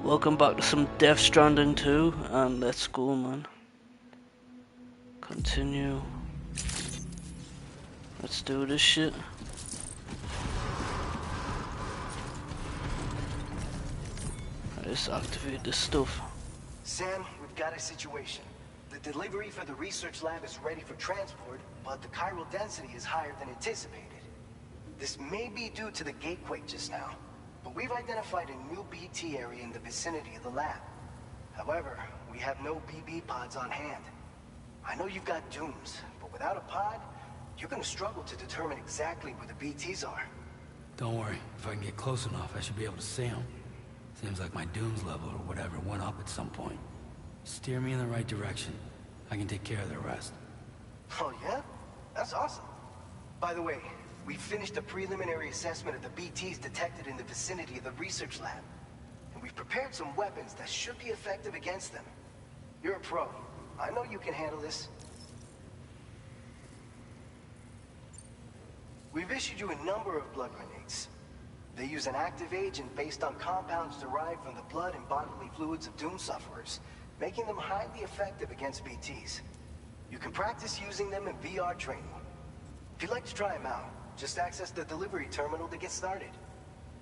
Welcome back to some Death Stranding 2, and let's go, man. Continue. Let's do this shit. Let's activate this stuff. Sam, we've got a situation. The delivery for the research lab is ready for transport, but the chiral density is higher than anticipated. This may be due to the gatequake just now, but we've identified a new BT area in the vicinity of the lab. However, we have no BB pods on hand. I know you've got dooms, but without a pod, you're gonna struggle to determine exactly where the BTs are. Don't worry, if I can get close enough, I should be able to see them. Seems like my dooms level or whatever went up at some point. Steer me in the right direction. I can take care of the rest. Oh yeah? That's awesome. By the way, we finished a preliminary assessment of the BTs detected in the vicinity of the research lab. And we've prepared some weapons that should be effective against them. You're a pro. I know you can handle this. We've issued you a number of blood grenades. They use an active agent based on compounds derived from the blood and bodily fluids of doom sufferers, making them highly effective against BTs. You can practice using them in VR training. If you'd like to try them out, just access the delivery terminal to get started.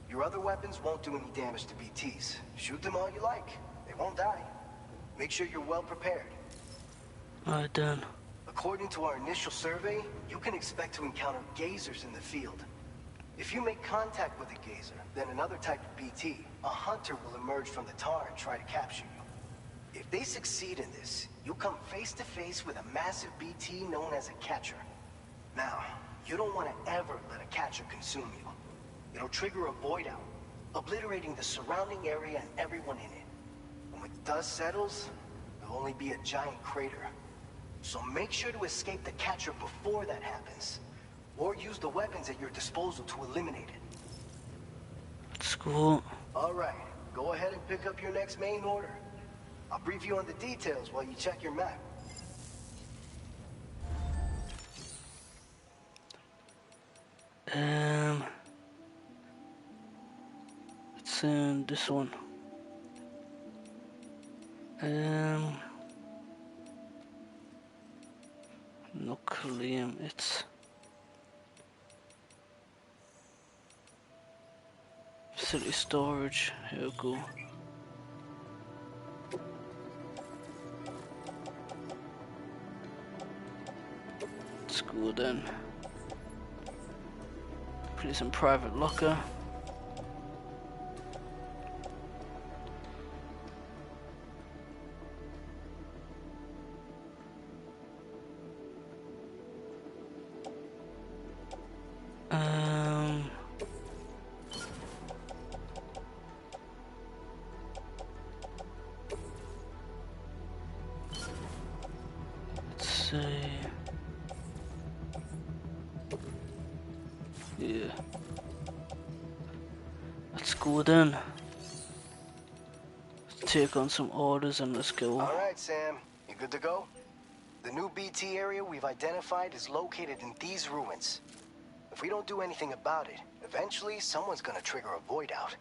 Your other weapons won't do any damage to BTs. Shoot them all you like. They won't die. Make sure you're well prepared. Alright then. According to our initial survey, you can expect to encounter gazers in the field. If you make contact with a gazer, then another type of BT, a hunter will emerge from the tar and try to capture you. If they succeed in this, you'll come face to face with a massive BT known as a catcher. Now, you don't want to ever let a catcher consume you. It'll trigger a void out, obliterating the surrounding area and everyone in it. And when the dust settles, there'll only be a giant crater. So make sure to escape the catcher before that happens. Or use the weapons at your disposal to eliminate it. Let's go. Alright, go ahead and pick up your next main order. I'll brief you on the details while you check your map. It's in this one. Nucleum, it's facility storage. Here we go. Let's go then. Place in private locker. Let's see. Yeah. Let's go then. Let's take on some orders and let's go. Alright, Sam. You good to go? The new BT area we've identified is located in these ruins. If we don't do anything about it, eventually someone's gonna trigger a void out.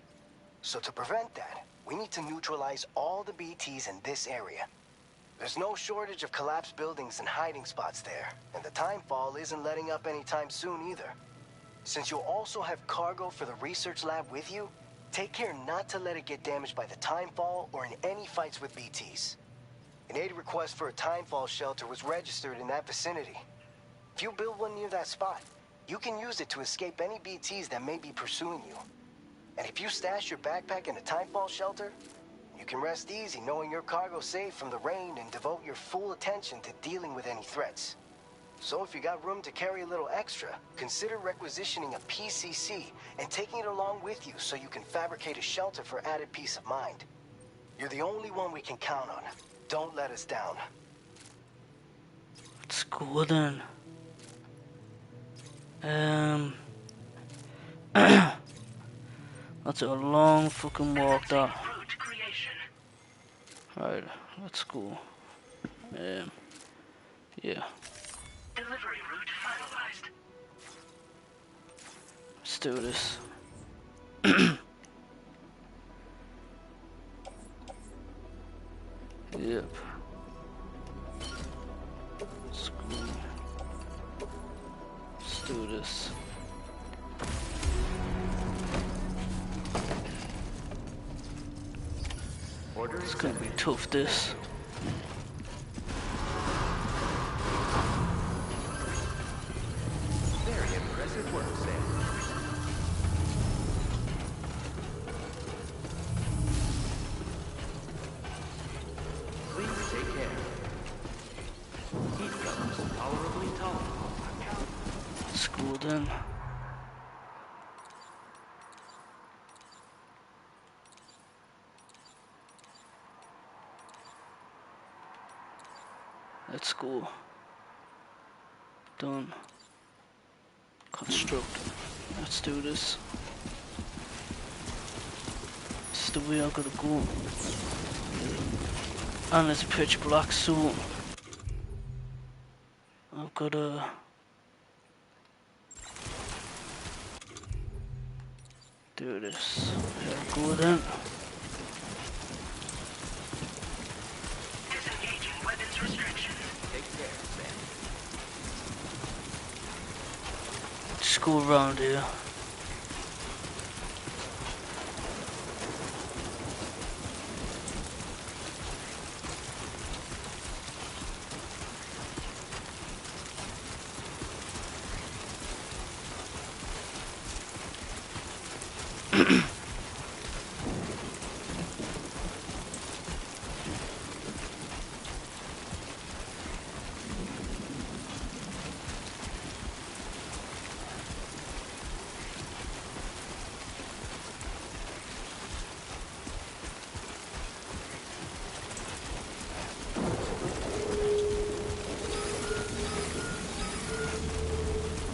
So to prevent that, we need to neutralize all the BTs in this area. There's no shortage of collapsed buildings and hiding spots there, and the timefall isn't letting up anytime soon either. Since you'll also have cargo for the research lab with you, take care not to let it get damaged by the timefall or in any fights with BTs. An aid request for a timefall shelter was registered in that vicinity. If you build one near that spot, you can use it to escape any BTs that may be pursuing you. And if you stash your backpack in a timefall shelter, you can rest easy knowing your cargo's safe from the rain and devote your full attention to dealing with any threats. So if you got room to carry a little extra, consider requisitioning a PCC and taking it along with you so you can fabricate a shelter for added peace of mind. You're the only one we can count on. Don't let us down. Let's go then. That's a long fucking walk that. Right, let's go. Yeah. Delivery route finalized. Let's do this. Yep. School. Let's do this. It's gonna be tough, this. Very impressive work, Sam. Please take care. Heat levels tolerably tolerable. School then. Let's go. Done. Construct. Let's do this. This is the way I gotta go. And it's pitch black soon. I've gotta do this. Here I go then. Disengaging weapons restrictions. Take care, Sam. Just go around here.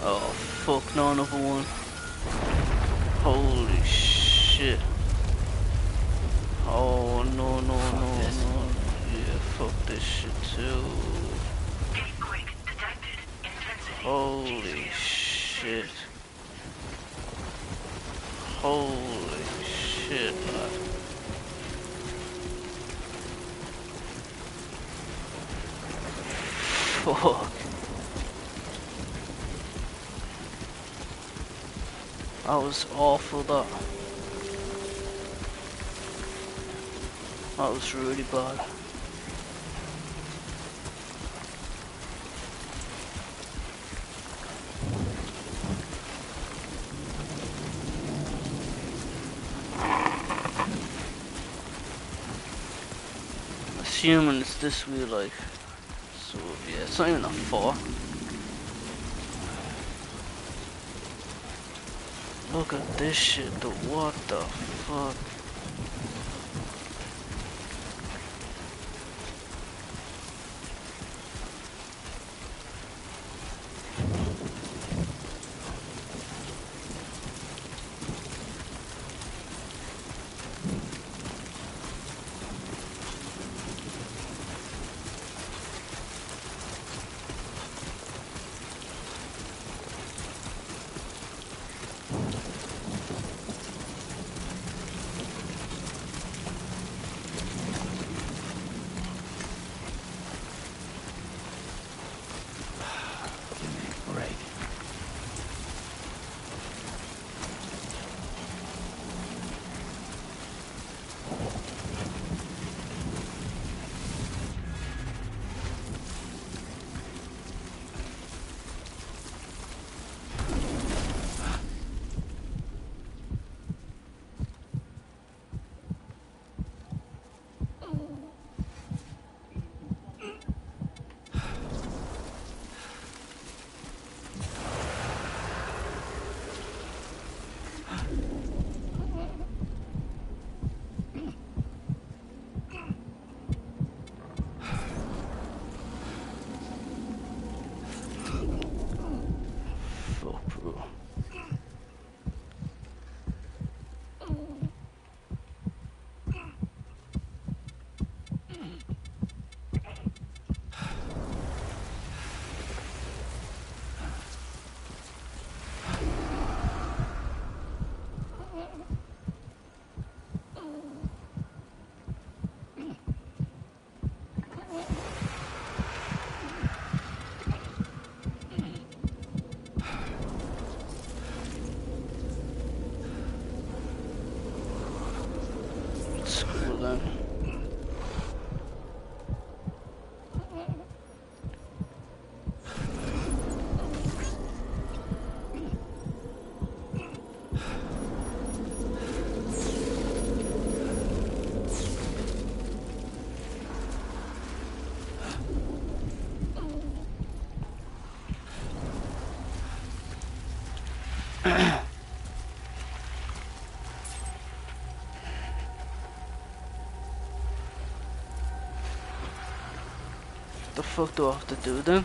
Oh fuck, no, another one. Holy shit. Oh no, no, no, no. Yeah, fuck this shit too. Quick detected. Intensity. Holy shit. Holy shit, lad. Fuck. That was awful, that. That was really bad. Assuming it's this way, like. So, yeah, it's not even that far. Look at this shit, though. What the fuck? Right. then. The fuck do I have to do then?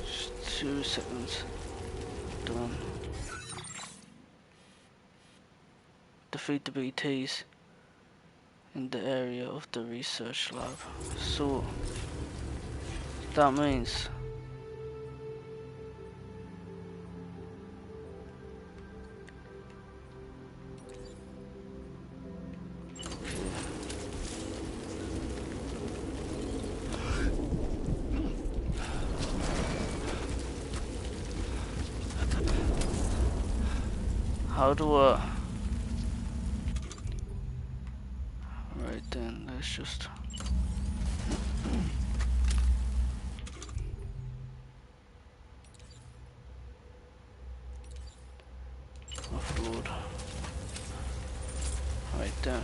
Just 2 seconds. Done. Defeat the BTs in the area of the research lab. So that means how do I? Right then, let's just offload. Right then.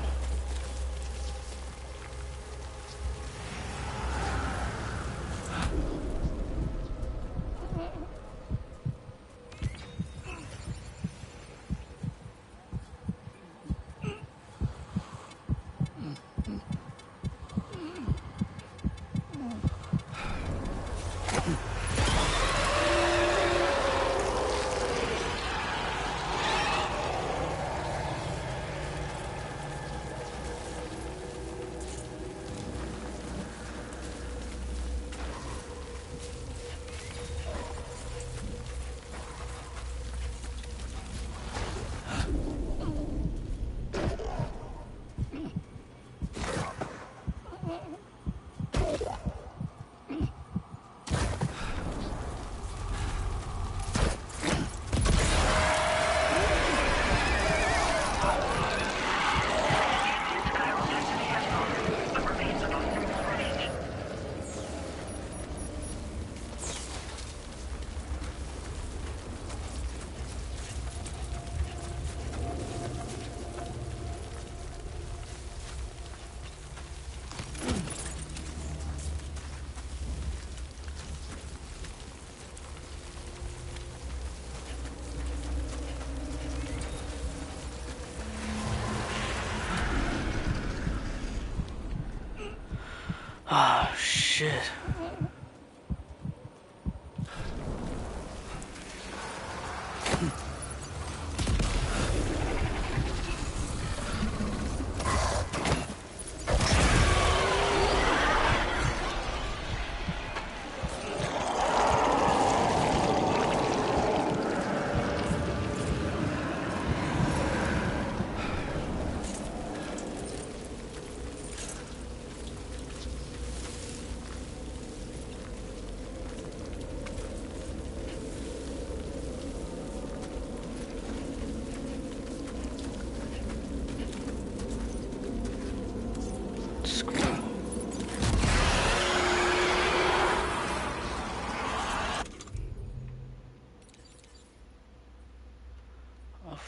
Ah, shit.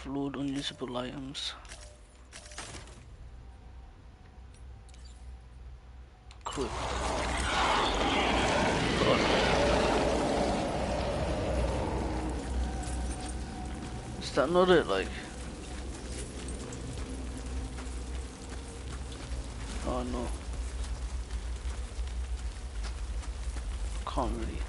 Offload unusable items. Quick. God. Is that not it, like? Oh no. Can't really.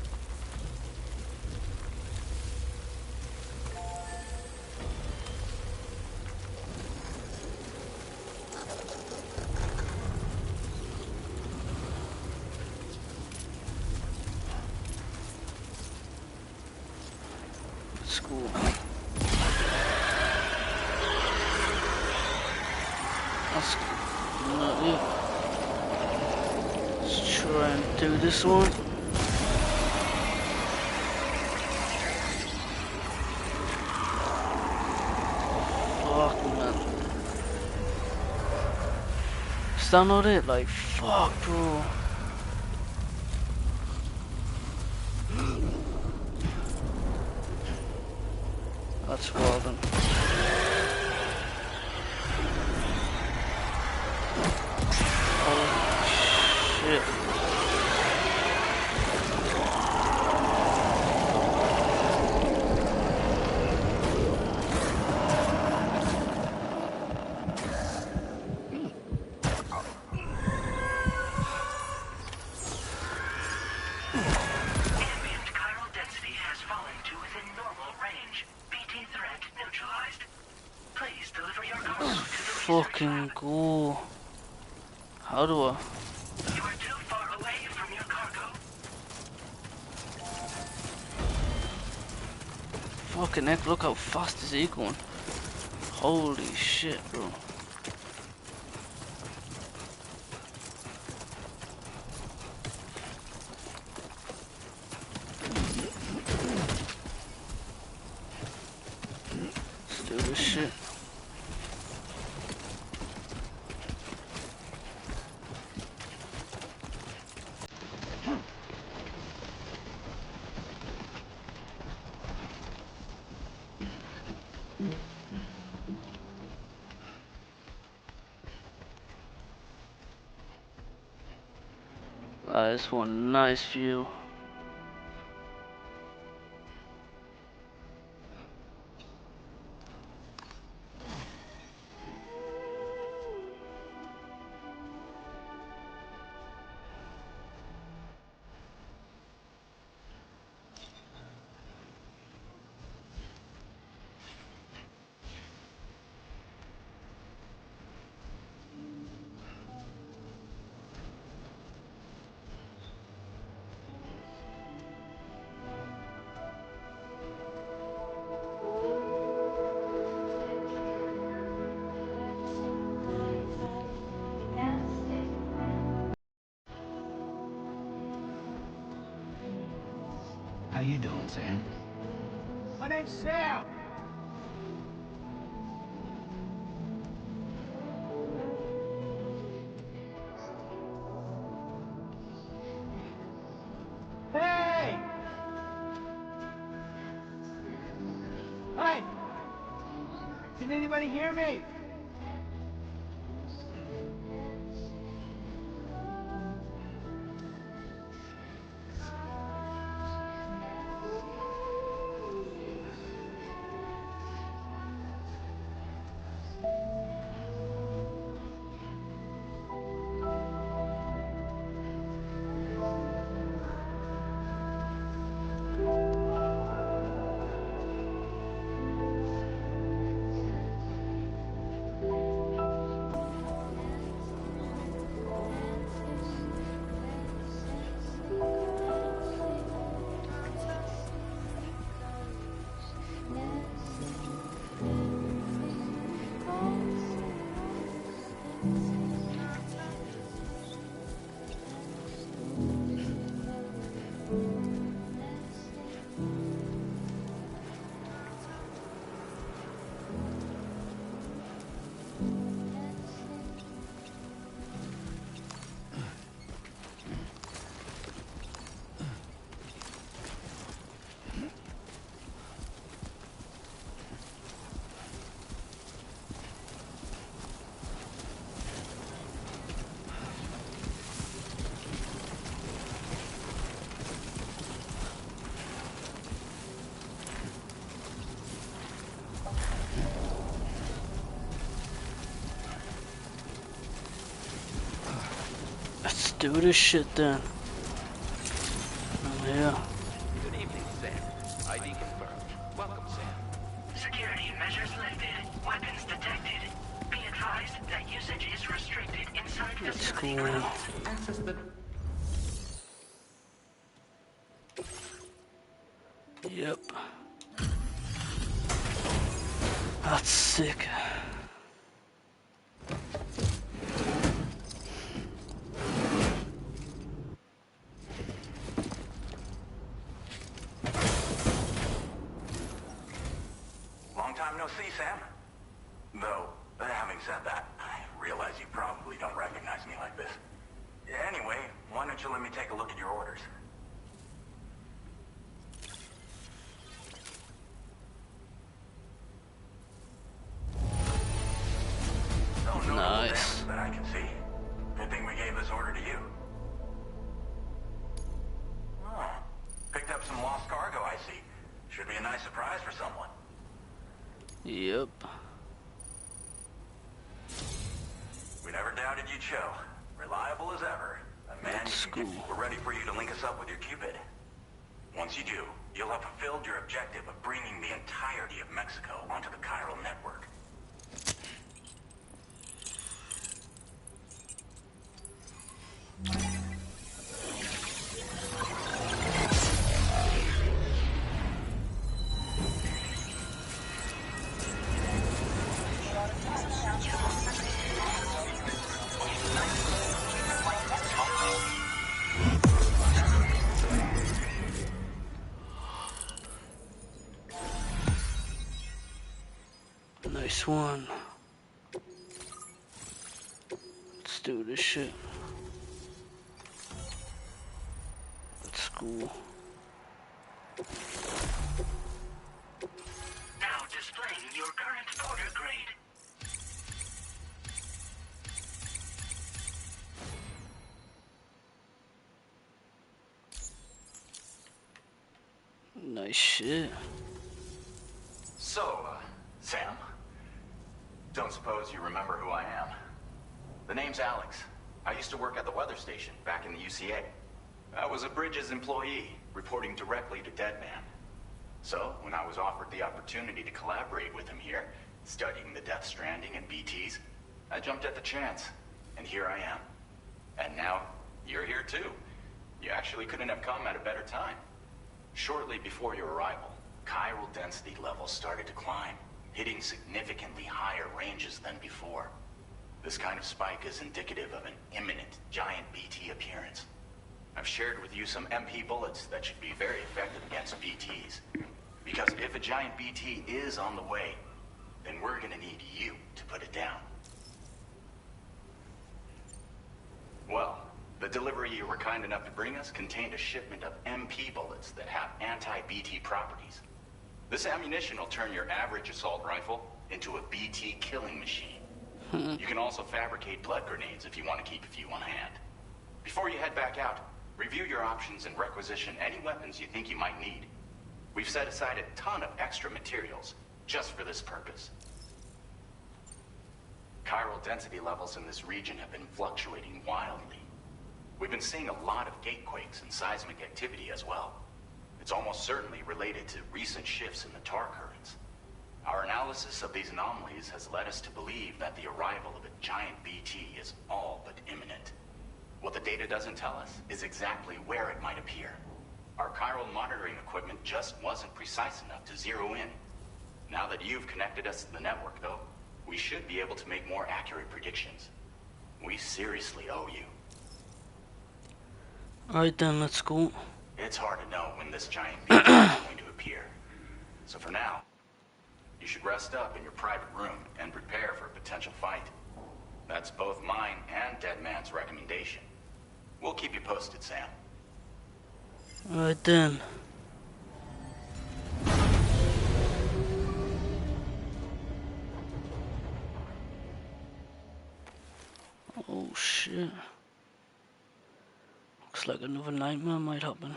School. That's Not yet. Let's try and do this one. Fuck, man. Is that not it? Like, fuck, bro. That's well done. Holy shit. Ambient chiral density has fallen to within normal range. BT threat neutralized. Please deliver your cargo to the research Fucking lab. go. How do I? You are too far away from your cargo. Fucking heck, look how fast is he going. Holy shit, bro. Let's do this shit. That is one nice view. How you doing, Sam? My name's Sam. Hey! Hey! Can anybody hear me? Let's do this shit then. Oh, yeah. Good evening, Sam. ID confirmed. Welcome, Sam. Security measures lifted. Weapons detected. Be advised that usage is restricted inside Let's facility go. grounds. Access the... Yep. That's sick. Having said that, I realize you probably don't recognize me like this. Anyway, why don't you let me take a look at your orders? No notable Nice. damage that I can see. Good thing we gave this order to you. Oh, picked up some lost cargo, I see. Should be a nice surprise for someone. Yep. We never doubted you'd show. Reliable as ever. A man That's you can cool. get. We're ready for you to link us up with your Cupid. Once you do, you'll have fulfilled your objective of bringing the entirety of Mexico onto the chiral network. Nice one. Let's do this shit. That's cool. Now displaying your current order grade. Nice shit. So, Sam, don't suppose you remember who I am? The name's Alex. I used to work at the weather station back in the UCA. I was a Bridges employee, reporting directly to Deadman. So, when I was offered the opportunity to collaborate with him here, studying the Death Stranding and BTs, I jumped at the chance, and here I am. And now, you're here too. You actually couldn't have come at a better time. Shortly before your arrival, chiral density levels started to climb, hitting significantly higher ranges than before. This kind of spike is indicative of an imminent giant BT appearance. I've shared with you some MP bullets that should be very effective against BTs. Because if a giant BT is on the way, then we're gonna need you to put it down. Well, the delivery you were kind enough to bring us contained a shipment of MP bullets that have anti-BT properties. This ammunition will turn your average assault rifle into a BT killing machine. You can also fabricate blood grenades if you want to keep a few on hand. Before you head back out, review your options and requisition any weapons you think you might need. We've set aside a ton of extra materials just for this purpose. Chiral density levels in this region have been fluctuating wildly. We've been seeing a lot of gatequakes and seismic activity as well. It's almost certainly related to recent shifts in the tar currents. Our analysis of these anomalies has led us to believe that the arrival of a giant BT is all but imminent. What the data doesn't tell us is exactly where it might appear. Our chiral monitoring equipment just wasn't precise enough to zero in. Now that you've connected us to the network, though, we should be able to make more accurate predictions. We seriously owe you. Alright then, let's go. It's hard to know when this giant BT is going to appear. So for now, you should rest up in your private room and prepare for a potential fight. That's both mine and Deadman's recommendation. We'll keep you posted, Sam. Alright then. Oh shit. Looks like another nightmare might happen.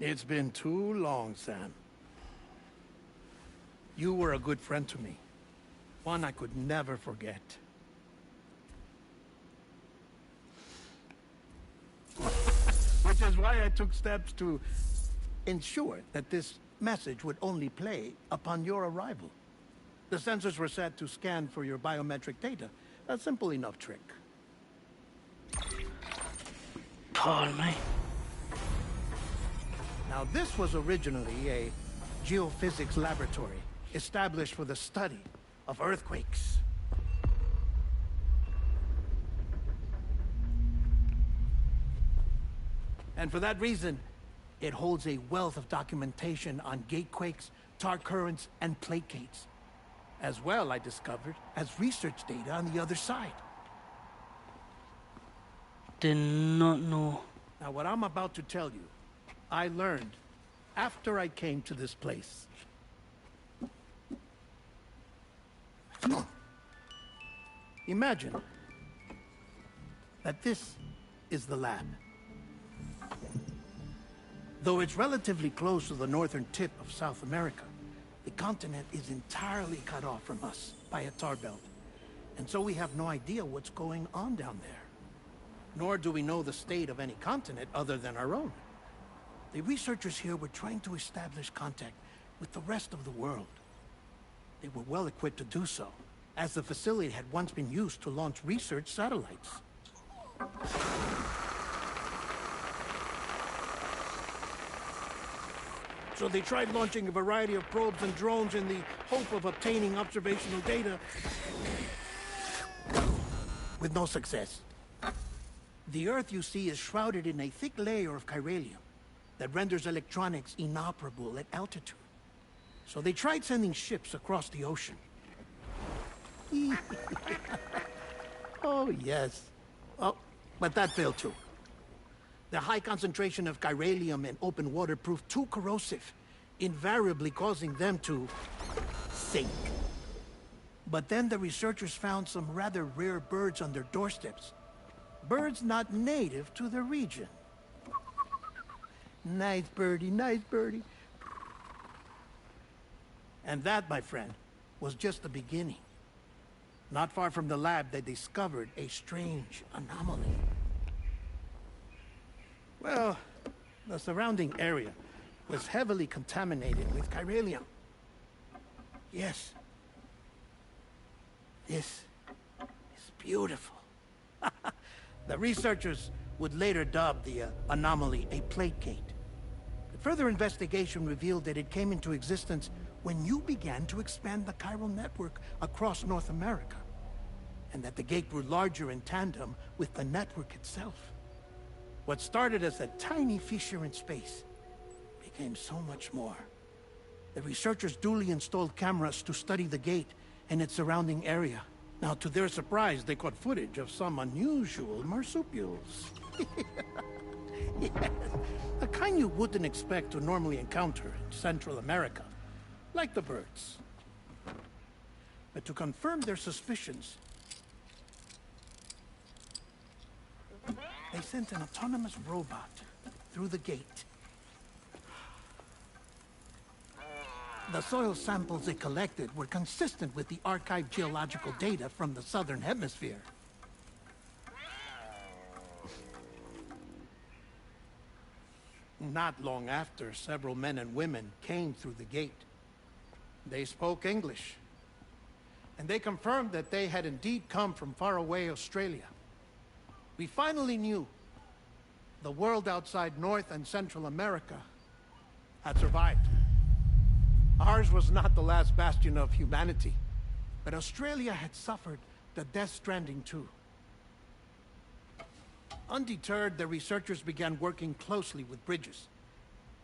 It's been too long, Sam. You were a good friend to me. One I could never forget. is why I took steps to ensure that this message would only play upon your arrival. The sensors were set to scan for your biometric data. A simple enough trick. Pardon me. Now, this was originally a geophysics laboratory established for the study of earthquakes. And for that reason, it holds a wealth of documentation on gatequakes, tar currents, and plate gates. As well, I discovered, as research data on the other side. Did not know. Now, what I'm about to tell you, I learned after I came to this place. Imagine that this is the lab. Though it's relatively close to the northern tip of South America, the continent is entirely cut off from us by a tar belt. And so we have no idea what's going on down there. Nor do we know the state of any continent other than our own. The researchers here were trying to establish contact with the rest of the world. They were well equipped to do so, as the facility had once been used to launch research satellites. So they tried launching a variety of probes and drones in the hope of obtaining observational data, with no success. The Earth, you see, is shrouded in a thick layer of chiralium that renders electronics inoperable at altitude. So they tried sending ships across the ocean. Oh, yes. Oh, but that failed too. The high concentration of chiralium in open water proved too corrosive, invariably causing them to sink. But then the researchers found some rather rare birds on their doorsteps. Birds not native to the region. Nice birdie, nice birdie. And that, my friend, was just the beginning. Not far from the lab, they discovered a strange anomaly. Well, the surrounding area was heavily contaminated with chiralium. Yes. This is beautiful. The researchers would later dub the anomaly a plate gate. But further investigation revealed that it came into existence when you began to expand the chiral network across North America, and that the gate grew larger in tandem with the network itself. What started as a tiny fissure in space became so much more. The researchers duly installed cameras to study the gate and its surrounding area. Now, to their surprise, they caught footage of some unusual marsupials. Yes, a kind you wouldn't expect to normally encounter in Central America, like the birds. But to confirm their suspicions, they sent an autonomous robot through the gate. The soil samples it collected were consistent with the archived geological data from the southern hemisphere. Not long after, several men and women came through the gate. They spoke English, and they confirmed that they had indeed come from faraway Australia. We finally knew the world outside North and Central America had survived. Ours was not the last bastion of humanity, but Australia had suffered the death stranding too. Undeterred, the researchers began working closely with Bridges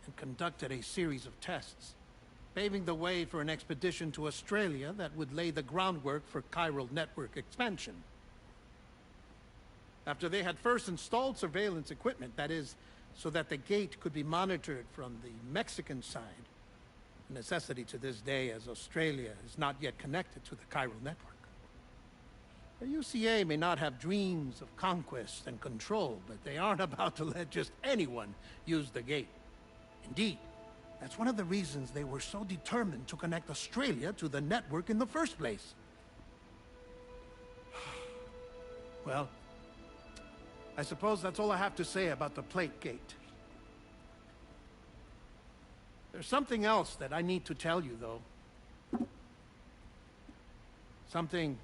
and conducted a series of tests, paving the way for an expedition to Australia that would lay the groundwork for chiral network expansion. After they had first installed surveillance equipment, that is, so that the gate could be monitored from the Mexican side, a necessity to this day as Australia is not yet connected to the chiral network. The UCA may not have dreams of conquest and control, but they aren't about to let just anyone use the gate. Indeed, that's one of the reasons they were so determined to connect Australia to the network in the first place. Well, I suppose that's all I have to say about the plate gate. There's something else that I need to tell you, though. Something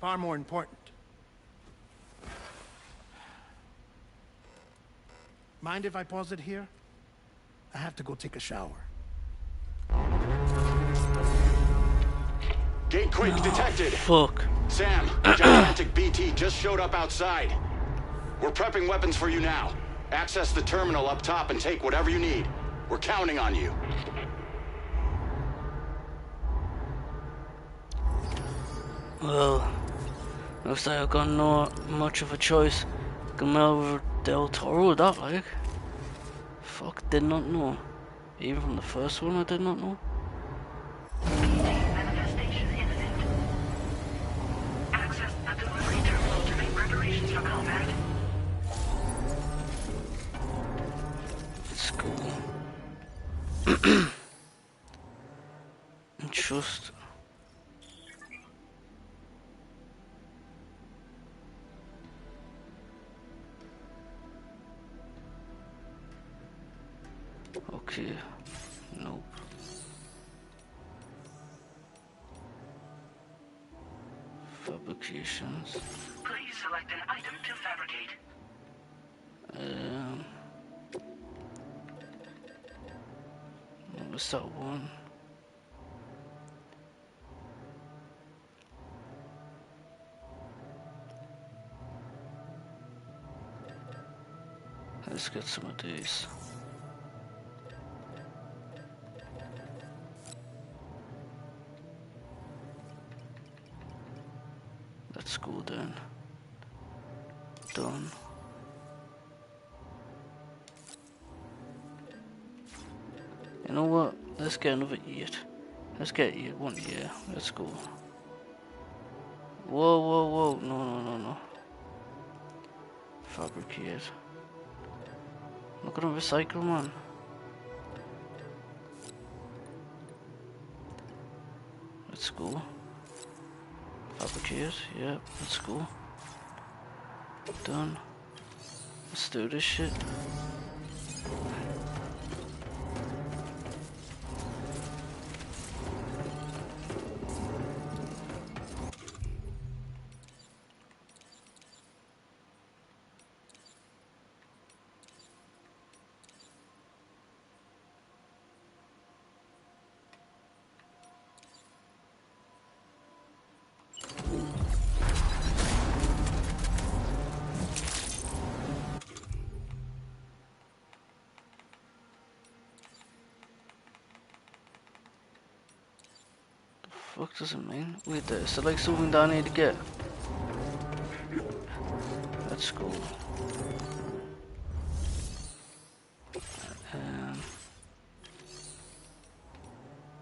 far more important. Mind if I pause it here? I have to go take a shower. Gate quake detected. Fuck. Sam, a gigantic BT just showed up outside. We're prepping weapons for you now. Access the terminal up top and take whatever you need. We're counting on you. Well, looks like I've got not much of a choice. Guillermo del Toro, that like. Fuck, did not know. Even from the first one, I did not know. Manifestation imminent. Access the delivery terminal to make preparations for combat. Let's go. And just. Okay. Nope. Fabrications. Please select an item to fabricate. What was that one? Let's get some of these. Let's go then. Done. You know what? Let's get another 8. Let's get 1 year. Let's go. Whoa, whoa, whoa. No, no, no, no. Fabricate. Not gonna recycle, man. Let's go. Fabricate. Yep, let's go. Done. Let's do this shit. Fuck does it mean? Wait, is it like something that I need to get? Let's go.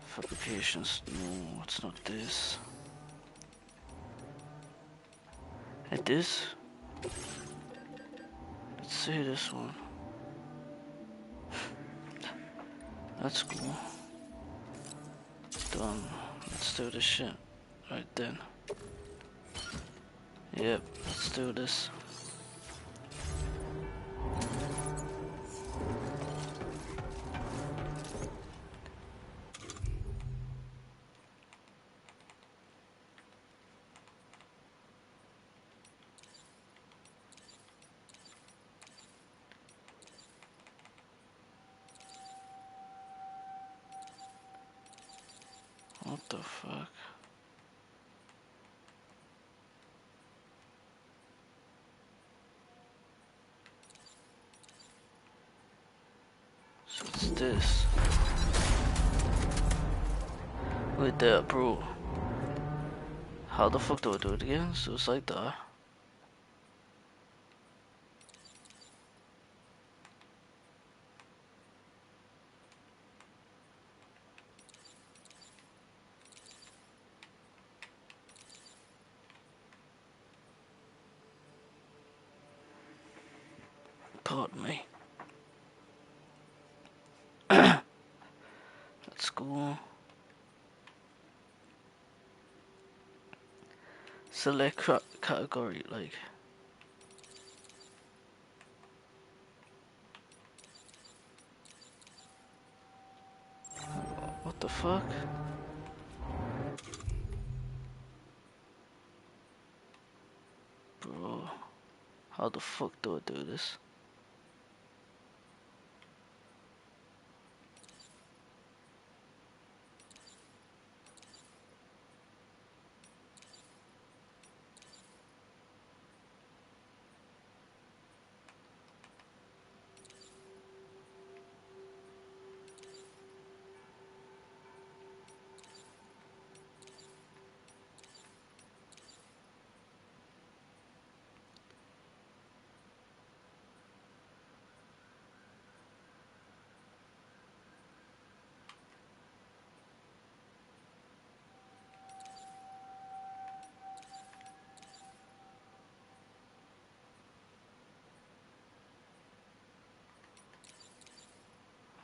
Fabrications. No, it's not this. It is. Let's see this one. Let's go. Done. Let's do this shit. Right then. Yep, let's do this. What the fuck? So it's this. Wait there, bro. How the fuck do I do it again? So it's like that. Pardon me. Let's go. Select category, like. the fuck? Bro, how the fuck do I do this?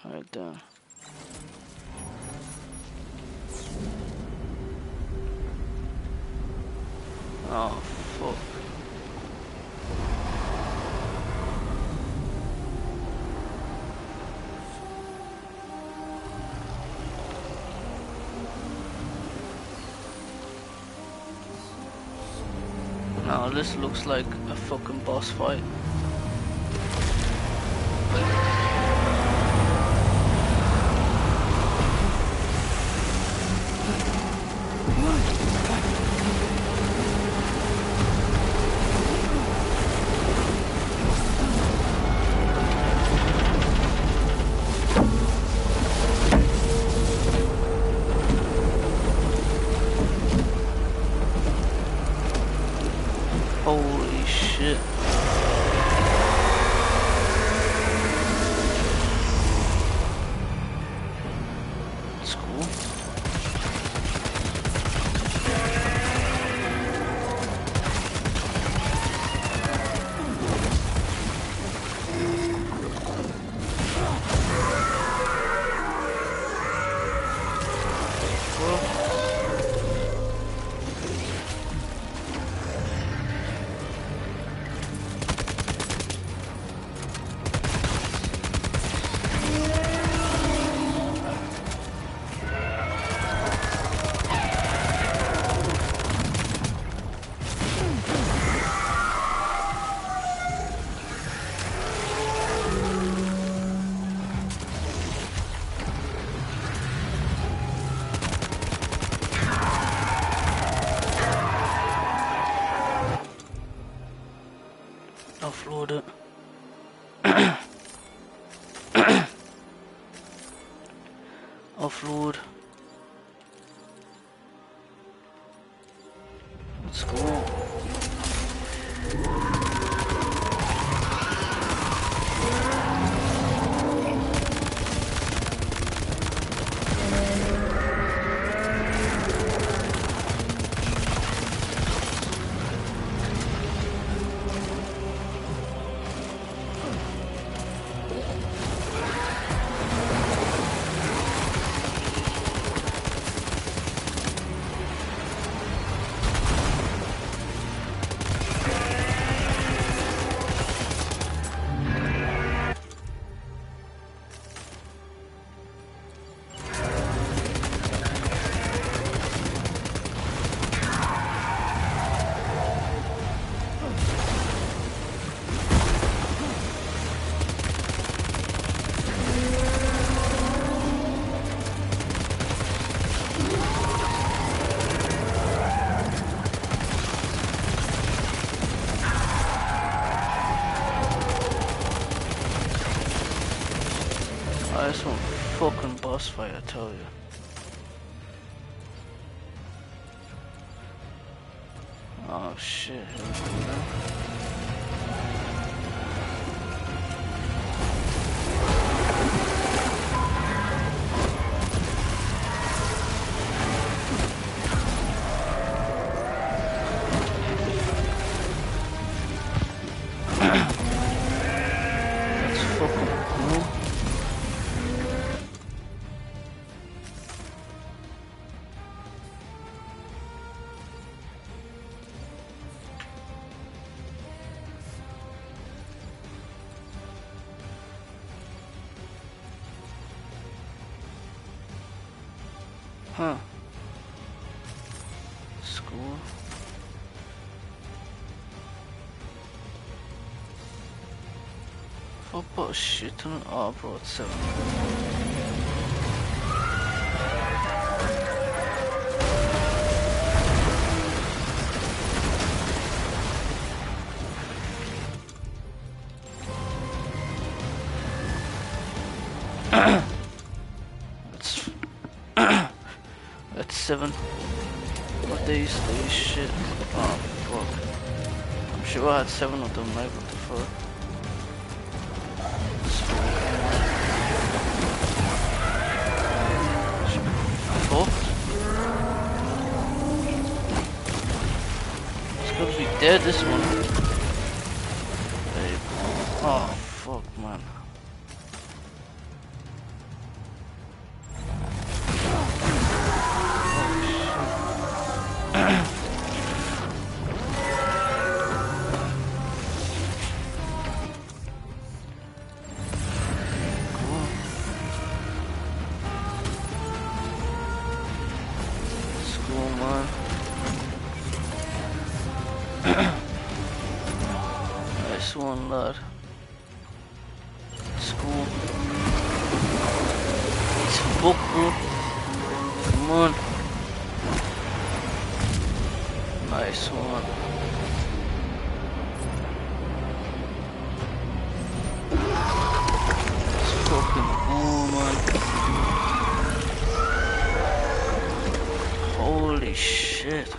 Right there. Oh, fuck. Now this looks like a fucking boss fight. Holy shit. That's cool. Offload it. Offload. Let's go. This one fucking boss fight, I tell you. Oh shit, here we go now. That's fucking cool. Huh. School. If I put a shit ton of... Oh, I brought 7. That's 7. What these shit. Oh fuck. I'm sure I had 7 of them, like what the fuck. Fucked. It's gonna be dead, this one. Babe. Oh fuck, man. Nice one, lad. School. It's a book, bro. Come on. Nice one. It's fucking cool, man. Holy shit.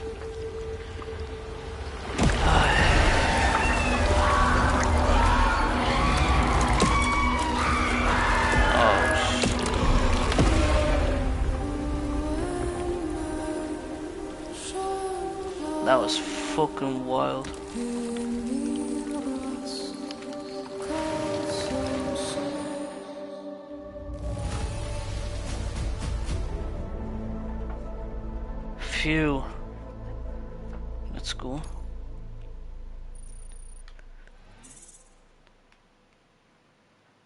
That was fucking wild. Phew. Let's go.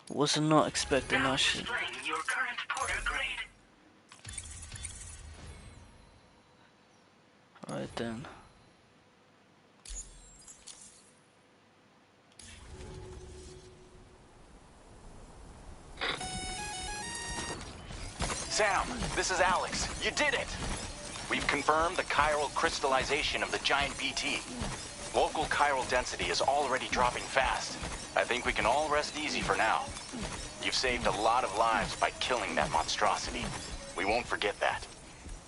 Was not expecting that shit. Your current porter grade. Right then. Sam, this is Alex. You did it! We've confirmed the chiral crystallization of the giant BT. Local chiral density is already dropping fast. I think we can all rest easy for now. You've saved a lot of lives by killing that monstrosity. We won't forget that.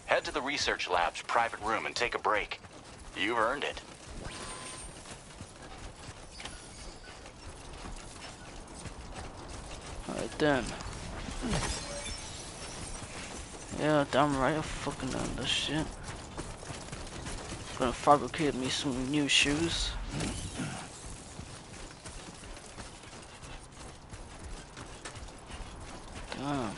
Head to the research lab's private room and take a break. You've earned it. Right then. Yeah, damn right, I fucking done this shit. Gonna fabricate me some new shoes. Damn.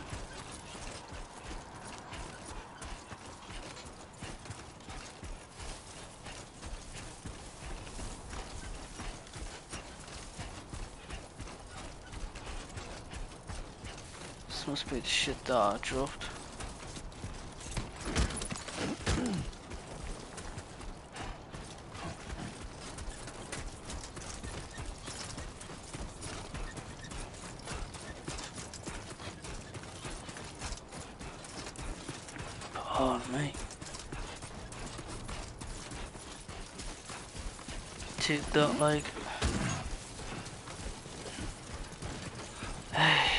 This must be the shit that I dropped. Oh, mate. Take that, like. Hey.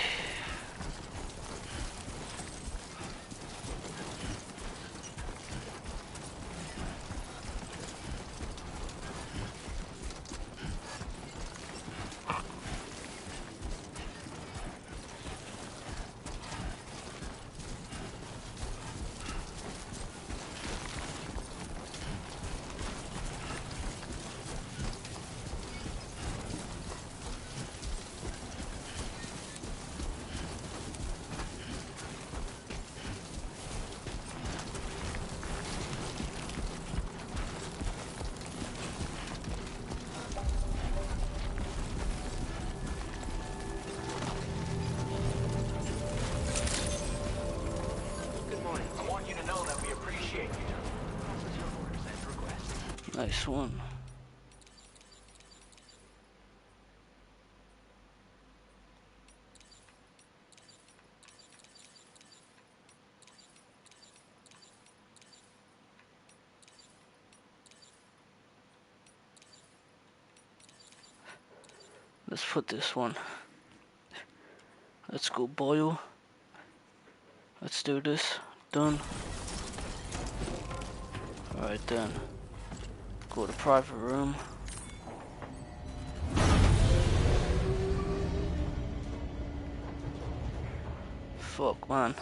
Nice one. Let's put this one. Let's go boil. Let's do this. Done. Alright then. Go to private room. Fuck, man.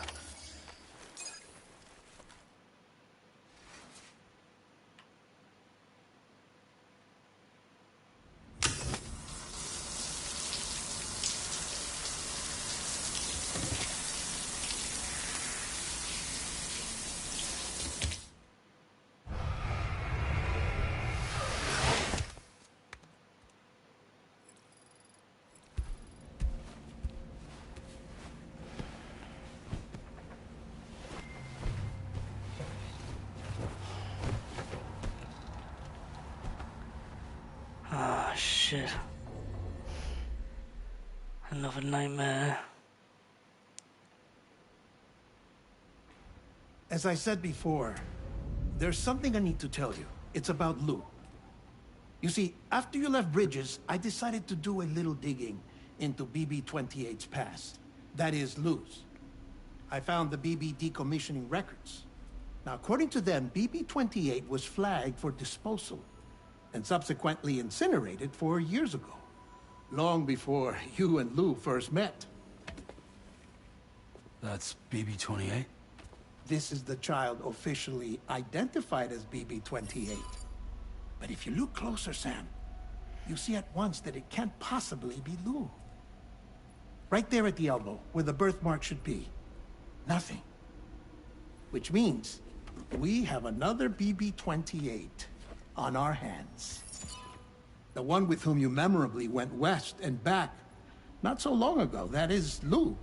Ah, shit. Another nightmare. As I said before, there's something I need to tell you. It's about Lou. You see, after you left Bridges, I decided to do a little digging into BB-28's past. That is, Lou's. I found the BB decommissioning records. Now, according to them, BB-28 was flagged for disposal and subsequently incinerated 4 years ago, long before you and Lou first met. That's BB-28? This is the child officially identified as BB-28. But if you look closer, Sam, you see at once that it can't possibly be Lou. Right there at the elbow, where the birthmark should be. Nothing. Which means we have another BB-28 on our hands. The one with whom you memorably went west and back not so long ago, that is Lou.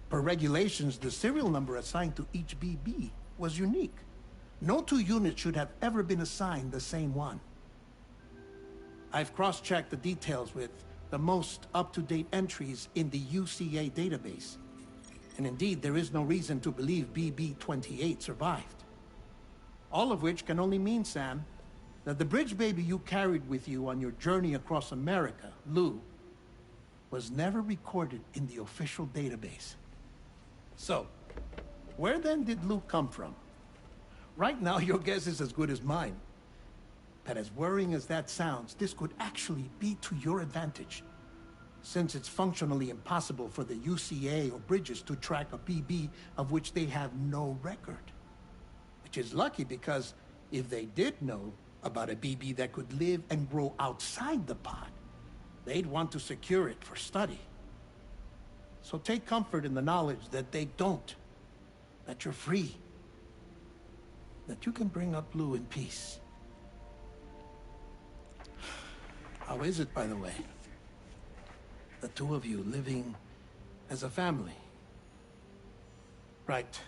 Per regulations, the serial number assigned to each BB was unique. No two units should have ever been assigned the same one. I've cross-checked the details with the most up-to-date entries in the UCA database. And indeed, there is no reason to believe BB-28 survived. All of which can only mean, Sam, that the bridge baby you carried with you on your journey across America, Lou, was never recorded in the official database. So, where then did Lou come from? Right now, your guess is as good as mine. But as worrying as that sounds, this could actually be to your advantage, since it's functionally impossible for the UCA or Bridges to track a BB of which they have no record. Which is lucky, because if they did know about a BB that could live and grow outside the pod, they'd want to secure it for study. So take comfort in the knowledge that they don't, that you're free, that you can bring up Lou in peace. How is it, by the way? The two of you living as a family. Right.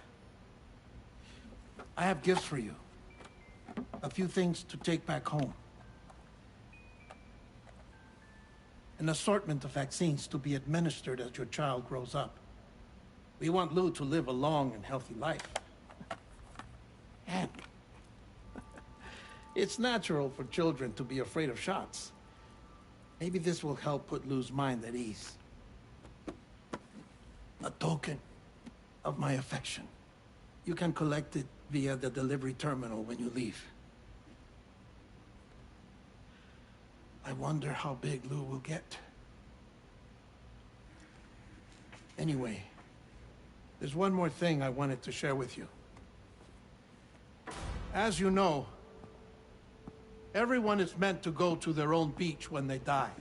I have gifts for you. A few things to take back home. An assortment of vaccines to be administered as your child grows up. We want Lou to live a long and healthy life. And it's natural for children to be afraid of shots. Maybe this will help put Lou's mind at ease. A token of my affection. You can collect it via the delivery terminal when you leave. I wonder how big Lou will get. Anyway, there's one more thing I wanted to share with you. As you know, everyone is meant to go to their own beach when they die.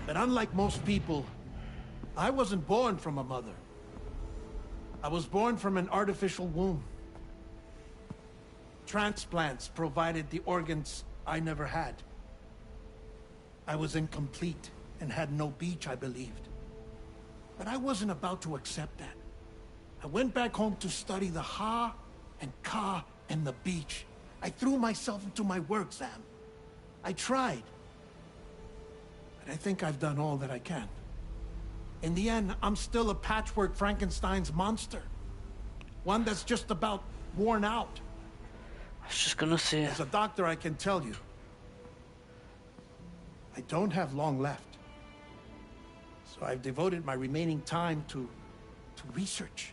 But unlike most people, I wasn't born from a mother. I was born from an artificial womb. Transplants provided the organs I never had. I was incomplete and had no beach, I believed. But I wasn't about to accept that. I went back home to study the Ha and Ka and the beach I threw myself into my work, Sam. I tried. But I think I've done all that I can. In the end, I'm still a patchwork Frankenstein's monster. One that's just about worn out. I was just gonna say. As a doctor, I can tell you, I don't have long left. So I've devoted my remaining time to research.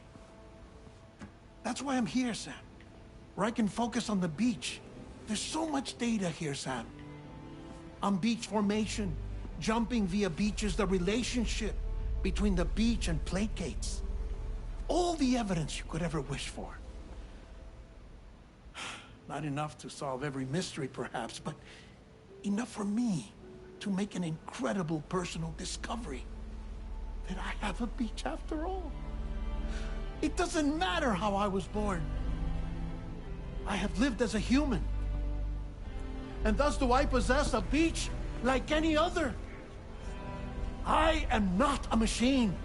That's why I'm here, Sam. Where I can focus on the beach. There's so much data here, Sam. On beach formation, jumping via beaches, the relationship between the beach and plate gates. All the evidence you could ever wish for. Not enough to solve every mystery, perhaps, but enough for me to make an incredible personal discovery. That I have a beach after all. It doesn't matter how I was born. I have lived as a human. And thus do I possess a beach like any other. I am not a machine,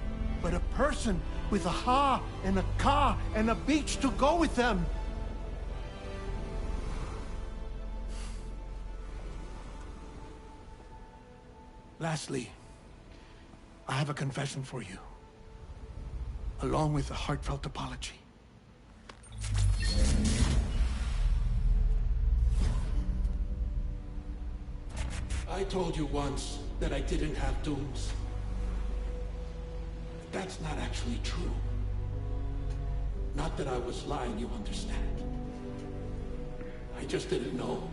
but a person with a ha and a ka and a beach to go with them. Lastly, I have a confession for you, along with a heartfelt apology. I told you once that I didn't have dooms. But that's not actually true. Not that I was lying, you understand. I just didn't know.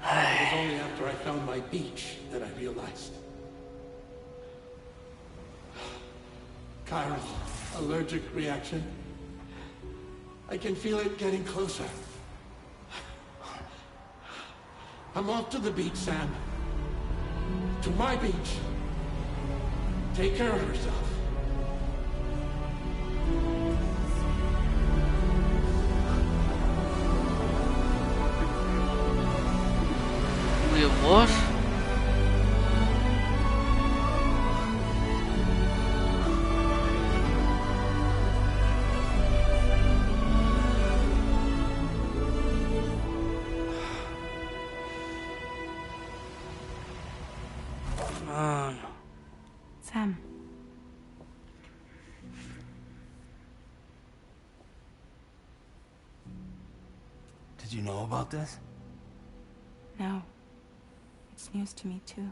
It was only after I found my beach that I realized. Chiral allergic reaction. I can feel it getting closer. I'm off to the beach, Sam. To my beach. Take care of yourself. Wait, what? Man. Sam. Did you know about this? No. It's news to me, too.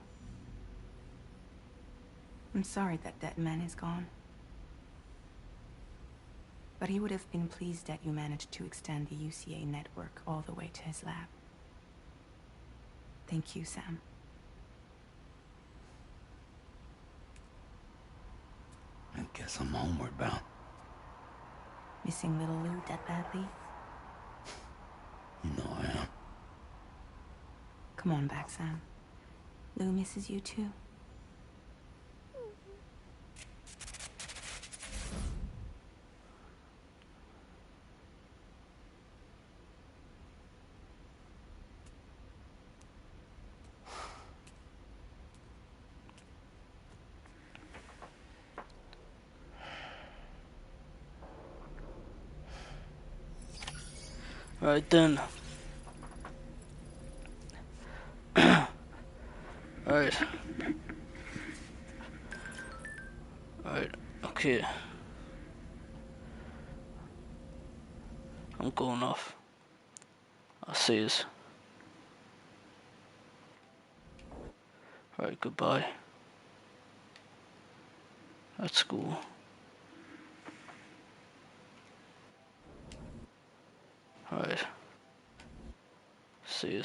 I'm sorry that that man is gone. But he would have been pleased that you managed to extend the UCA network all the way to his lab. Thank you, Sam. I guess I'm homeward bound. Missing little Lou that badly? You know I am. Come on back, Sam. Lou misses you too. Right then. Alright. Alright, okay. I'm going off. I'll see you. Alright, goodbye. That's cool. Alright. See you.